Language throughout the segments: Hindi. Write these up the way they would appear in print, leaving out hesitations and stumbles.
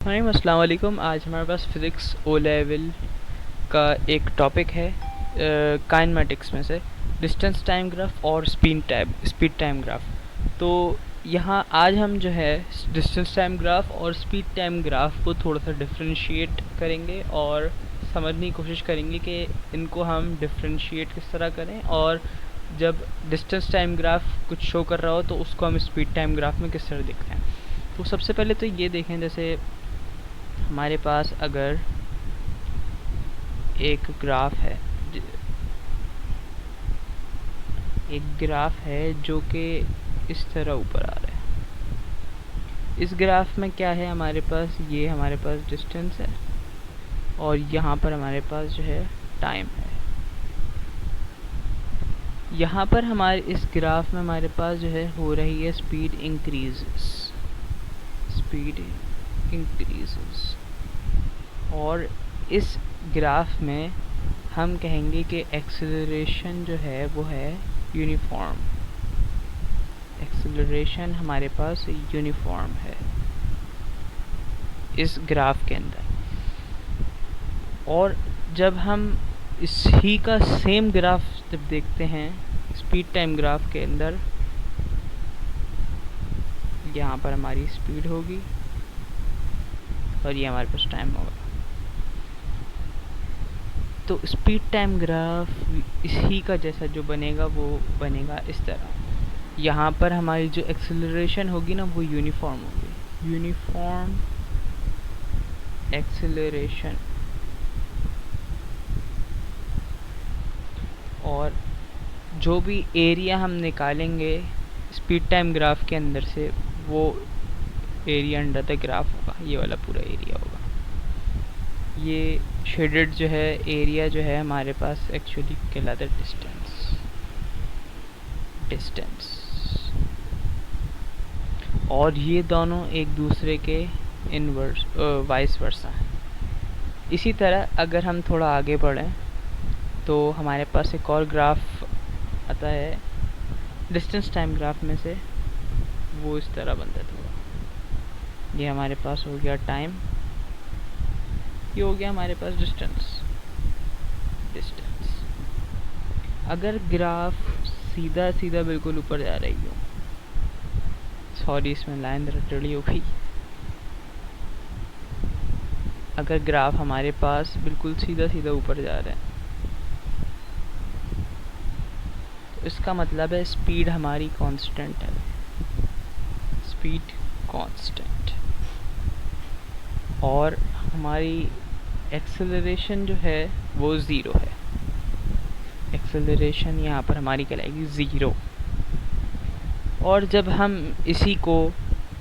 हाय अस्सलाम वालेकुम। आज हमारे पास फ़िज़िक्स ओ लेवल का एक टॉपिक है काइनेमेटिक्स में से डिस्टेंस टाइम ग्राफ और स्पीड टाइम ग्राफ। तो यहाँ आज हम जो है डिस्टेंस टाइम ग्राफ और स्पीड टाइम ग्राफ को थोड़ा सा डिफरेंशिएट करेंगे और समझने की कोशिश करेंगे कि इनको हम डिफरेंशिएट किस तरह करें, और जब डिस्टेंस टाइम ग्राफ कुछ शो कर रहा हो तो उसको हम स्पीड टाइम ग्राफ में किस तरह देखते हैं। तो सबसे पहले तो ये देखें, जैसे हमारे पास अगर एक ग्राफ है जो कि इस तरह ऊपर आ रहा है। इस ग्राफ में क्या है, हमारे पास डिस्टेंस है और यहाँ पर हमारे पास जो है टाइम है। यहाँ पर हमारे इस ग्राफ में हमारे पास जो है हो रही है स्पीड इंक्रीजेस और इस ग्राफ में हम कहेंगे कि एक्सेलरेशन जो है वो है यूनिफॉर्म। एक्सेलरेशन हमारे पास यूनिफॉर्म है इस ग्राफ के अंदर। और जब हम इसी का सेम ग्राफ जब देखते हैं स्पीड टाइम ग्राफ के अंदर, यहाँ पर हमारी स्पीड होगी और ये हमारे पास टाइम होगा। तो स्पीड टाइम ग्राफ इसी का जैसा जो बनेगा वो बनेगा इस तरह। यहाँ पर हमारी जो एक्सेलरेशन होगी ना वो यूनिफॉर्म होगी, यूनिफॉर्म एक्सेलरेशन। और जो भी एरिया हम निकालेंगे स्पीड टाइम ग्राफ के अंदर से वो एरिया अंडर द ग्राफ होगा, ये वाला पूरा एरिया होगा। ये शेडेड जो है एरिया जो है हमारे पास एक्चुअली कहलाता है डिस्टेंस। और ये दोनों एक दूसरे के इनवर्स वाइस वर्सा हैं। इसी तरह अगर हम थोड़ा आगे बढ़ें तो हमारे पास एक और ग्राफ आता है डिस्टेंस टाइम ग्राफ में से, वो इस तरह बनता था। ये हमारे पास हो गया टाइम, ये हो गया हमारे पास डिस्टेंस। अगर ग्राफ सीधा सीधा बिल्कुल ऊपर जा रही हो, सॉरी इसमें लाइन टेढ़ी हो गई। अगर ग्राफ हमारे पास बिल्कुल सीधा सीधा ऊपर जा रहा है तो इसका मतलब है स्पीड हमारी कांस्टेंट है, स्पीड कांस्टेंट। और हमारी एक्सेलरेशन जो है वो ज़ीरो है। एक्सेलरेशन यहाँ पर हमारी कहलाएगी ज़ीरो। और जब हम इसी को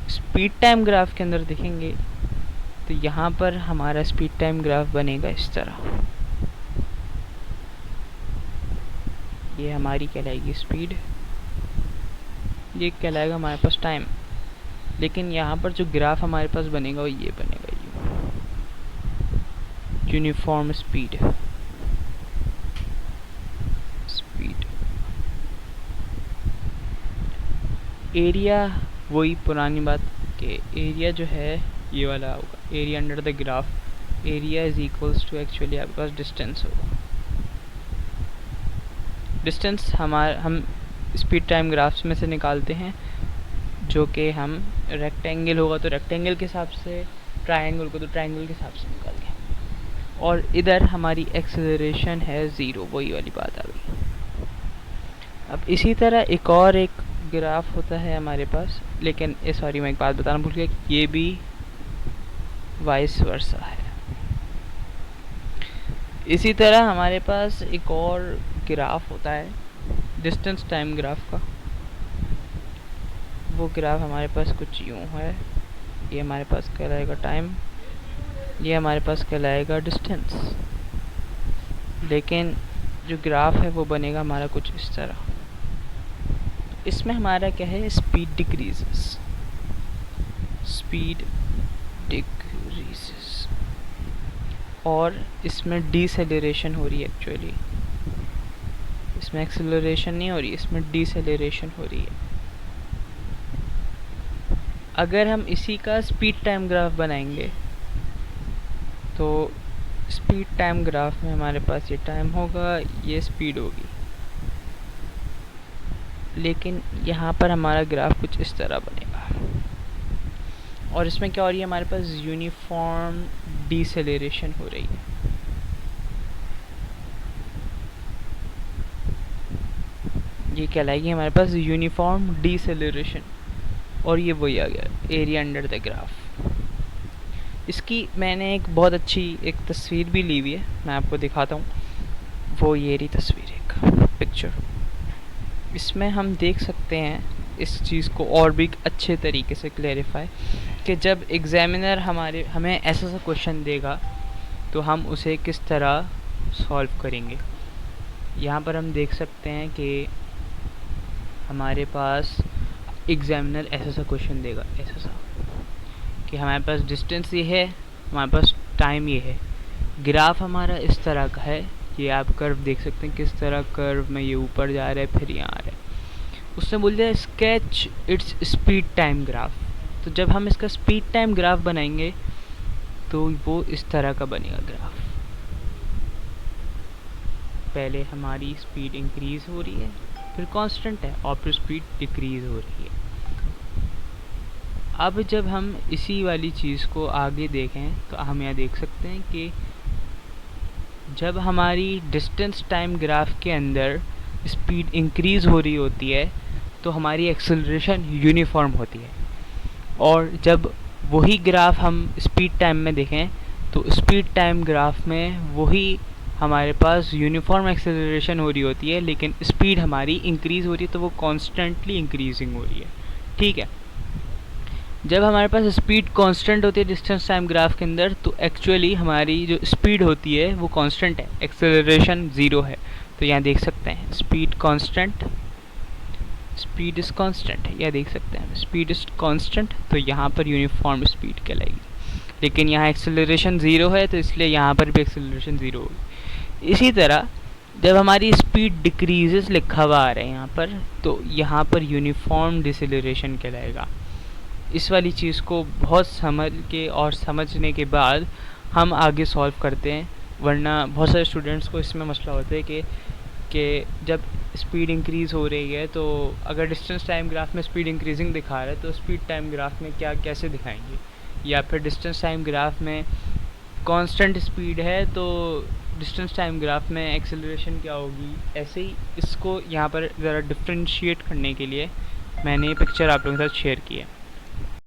स्पीड टाइम ग्राफ के अंदर देखेंगे तो यहाँ पर हमारा स्पीड टाइम ग्राफ बनेगा इस तरह। ये हमारी कहलाएगी स्पीड, ये कहलाएगा हमारे पास टाइम। लेकिन यहाँ पर जो ग्राफ हमारे पास बनेगा वो ये बनेगा, यूनिफॉर्म स्पीड। एरिया वही पुरानी बात कि एरिया जो है ये वाला होगा, area under the graph. Area is equals to actually आपके पास डिस्टेंस होगा। डिस्टेंस हम स्पीड टाइम ग्राफ्स में से निकालते हैं, जो कि हम रेक्टेंगल होगा तो रेक्टेंगल के हिसाब से, ट्रायंगल को तो ट्रायंगल के हिसाब से निकालते हैं। और इधर हमारी एक्सेलरेशन है ज़ीरो, वही वाली बात आ गई। अब इसी तरह एक ग्राफ होता है हमारे पास, लेकिन सॉरी मैं एक बात बताना भूल गया, ये भी वाइस वर्सा है। इसी तरह हमारे पास एक और ग्राफ होता है डिस्टेंस टाइम ग्राफ का। वो ग्राफ हमारे पास कुछ यूँ है, ये हमारे पास कहलाएगा टाइम, ये हमारे पास कहलाएगा डिस्टेंस। लेकिन जो ग्राफ है वो बनेगा हमारा कुछ इस तरह। इसमें हमारा क्या है, स्पीड डिक्रीजेस और इसमें डीसेलरेशन हो रही है। एक्चुअली इसमें एक्सेलरेशन नहीं हो रही, इसमें डीसेलरेशन हो रही है। अगर हम इसी का स्पीड टाइम ग्राफ बनाएंगे तो स्पीड टाइम ग्राफ में हमारे पास ये टाइम होगा, ये स्पीड होगी, लेकिन यहाँ पर हमारा ग्राफ कुछ इस तरह बनेगा। और इसमें क्या हो रही है, हमारे पास यूनिफॉर्म डिसेलेरेशन हो रही है। ये कहलाएगी हमारे पास यूनिफॉर्म डिसेलेरेशन। और ये वही आ गया एरिया अंडर द ग्राफ। इसकी मैंने एक बहुत अच्छी एक तस्वीर भी ली हुई है, मैं आपको दिखाता हूँ। वो ये रही तस्वीर, एक पिक्चर। इसमें हम देख सकते हैं इस चीज़ को और भी अच्छे तरीके से क्लेरिफाई, कि जब एग्जामिनर हमें ऐसा सा क्वेश्चन देगा तो हम उसे किस तरह सॉल्व करेंगे। यहाँ पर हम देख सकते हैं कि हमारे पास एग्जामिनर ऐसा सा क्वेश्चन देगा, ऐसा सा कि हमारे पास डिस्टेंस ये है, हमारे पास टाइम ये है, ग्राफ हमारा इस तरह का है, ये आप कर्व देख सकते हैं किस तरह कर्व में ये ऊपर जा रहा है फिर यहाँ आ रहा है। उसने बोल दिया sketch its speed time graph. तो जब हम इसका स्पीड टाइम ग्राफ बनाएंगे तो वो इस तरह का बनेगा ग्राफ। पहले हमारी स्पीड इंक्रीज हो रही है, फिर कांस्टेंट है, और फिर स्पीड डिक्रीज हो रही है। अब जब हम इसी वाली चीज़ को आगे देखें तो हम यहाँ देख सकते हैं कि जब हमारी डिस्टेंस टाइम ग्राफ के अंदर स्पीड इंक्रीज़ हो रही होती है तो हमारी एक्सेलरेशन यूनिफॉर्म होती है। और जब वही ग्राफ हम स्पीड टाइम में देखें तो स्पीड टाइम ग्राफ में वही हमारे पास यूनिफॉर्म एक्सेलरेशन हो रही होती है, लेकिन स्पीड हमारी इंक्रीज़ हो रही है, तो वो कॉन्स्टेंटली इंक्रीजिंग हो रही है। ठीक है, जब हमारे पास स्पीड कांस्टेंट होती है डिस्टेंस टाइम ग्राफ के अंदर, तो एक्चुअली हमारी जो स्पीड होती है वो कांस्टेंट है, एक्सेलरेशन ज़ीरो है। तो यहाँ देख सकते हैं speed constant, speed is constant, यह देख सकते हैं स्पीड इज़ कांस्टेंट, तो यहाँ पर यूनिफॉर्म स्पीड कहलाएगी। लेकिन यहाँ एक्सेलरेशन ज़ीरो है तो इसलिए यहाँ पर भी एक्सेलरेशन ज़ीरो होगी। इसी तरह जब हमारी स्पीड डिक्रीजेस लिखा हुआ आ रहा है यहाँ पर, तो यहाँ पर यूनिफॉर्म डिसेलरेशन कहलाएगा। इस वाली चीज़ को बहुत समझ के और समझने के बाद हम आगे सॉल्व करते हैं, वरना बहुत सारे स्टूडेंट्स को इसमें मसला होता है कि जब स्पीड इंक्रीज़ हो रही है तो अगर डिस्टेंस टाइम ग्राफ में स्पीड इंक्रीजिंग दिखा रहा है तो स्पीड टाइम ग्राफ में क्या कैसे दिखाएंगे, या फिर डिस्टेंस टाइम ग्राफ में कांस्टेंट स्पीड है तो डिस्टेंस टाइम ग्राफ में एक्सेलरेशन क्या होगी। ऐसे ही इसको यहाँ पर ज़रा डिफ्रेंशिएट करने के लिए मैंने ये पिक्चर आप लोगों के साथ शेयर की है।